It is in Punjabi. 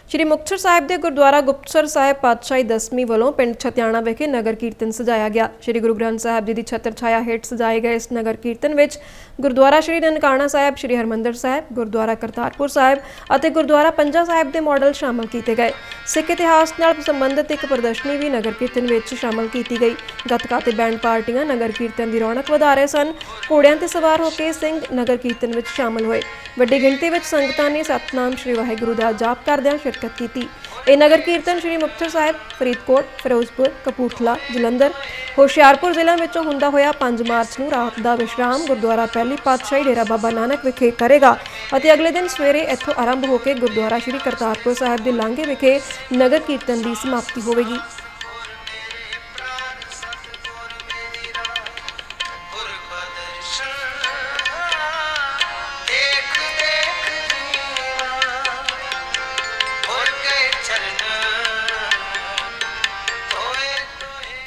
ਸ਼੍ਰੀ ਮੁਕਤਸਰ ਸਾਹਿਬ ਦੇ ਗੁਰਦੁਆਰਾ ਗੁਪਤਸਰ ਸਾਹਿਬ ਪਾਤਸ਼ਾਹੀ 10ਵੀਂ ਵੱਲੋਂ ਪਿੰਡ ਛਤਿਆਣਾ ਵਿਖੇ ਨਗਰ ਕੀਰਤਨ ਸਜਾਇਆ ਗਿਆ। ਸ਼੍ਰੀ ਗੁਰੂ ਗ੍ਰੰਥ ਸਾਹਿਬ ਜੀ ਦੀ ਛਤਰ ਛਾਇਆ ਹੇਠ ਸਜਾਏ ਗਏ ਇਸ ਨਗਰ ਕੀਰਤਨ ਵਿੱਚ ਗੁਰਦੁਆਰਾ ਸ਼੍ਰੀ ਨਨਕਾਣਾ ਸਾਹਿਬ, ਸ਼੍ਰੀ ਹਰਮੰਦਰ ਸਾਹਿਬ, ਗੁਰਦੁਆਰਾ ਕਰਤਾਰਪੁਰ ਸਾਹਿਬ ਅਤੇ ਗੁਰਦੁਆਰਾ ਪੰਜਾ ਸਾਹਿਬ ਦੇ ਮਾਡਲ ਸ਼ਾਮਲ ਕੀਤੇ ਗਏ। ਸਿੱਖ ਇਤਿਹਾਸ ਨਾਲ ਸੰਬੰਧਿਤ ਇੱਕ ਪ੍ਰਦਰਸ਼ਨੀ ਵੀ ਨਗਰ ਕੀਰਤਨ ਵਿੱਚ ਸ਼ਾਮਲ ਕੀਤੀ ਗਈ। ਗੱਤਕਾ ਤੇ ਬੈਂਡ ਪਾਰਟੀਆਂ ਨਗਰ ਕੀਰਤਨ ਦੀ ਰੌਣਕ ਵਧਾ ਰਹੇ ਸਨ। ਘੋੜਿਆਂ ਤੇ ਸਵਾਰ ਹੋ ਕੇ ਸਿੰਘ ਨਗਰ ਕੀਰਤਨ ਵਿੱਚ ਸ਼ਾਮਲ ਹੋਏ। ਵੱਡੀ ਗਿਣਤੀ ਵਿੱਚ ਸੰਗਤਾਂ ਨੇ ਸਤਨਾਮ ਸ਼੍ਰੀ ਵਾਹਿਗੁਰੂ ਦਾ ਜਾਪ ਕਰਦਿਆਂ ਸ਼ਿਰਕਤ ਕੀਤੀ। ਇਹ ਨਗਰ ਕੀਰਤਨ ਸ਼੍ਰੀ ਮੁਕਤਸਰ ਸਾਹਿਬ, ਫਰੀਦਕੋਟ, ਫਿਰੋਜ਼ਪੁਰ, ਕਪੂਰਥਲਾ, ਜਲੰਧਰ, ਹੁਸ਼ਿਆਰਪੁਰ ਜ਼ਿਲ੍ਹਿਆਂ ਵਿੱਚੋਂ ਹੁੰਦਾ ਹੋਇਆ 5 ਮਾਰਚ ਨੂੰ ਰਾਤ ਦਾ ਵਿਸ਼ਰਾਮ ਗੁਰਦੁਆਰਾ ਪਹਿਲੀ ਪਾਤਸ਼ਾਹੀ ਡੇਰਾ ਬਾਬਾ ਨਾਨਕ ਵਿਖੇ ਕਰੇਗਾ ਅਤੇ ਅਗਲੇ ਦਿਨ ਸਵੇਰੇ ਇੱਥੋਂ ਆਰੰਭ ਹੋ ਕੇ ਗੁਰਦੁਆਰਾ ਸ਼੍ਰੀ ਕਰਤਾਰਪੁਰ ਸਾਹਿਬ ਦੇ ਲਾਂਘੇ ਵਿਖੇ ਨਗਰ ਕੀਰਤਨ ਦੀ ਸਮਾਪਤੀ ਹੋਵੇਗੀ।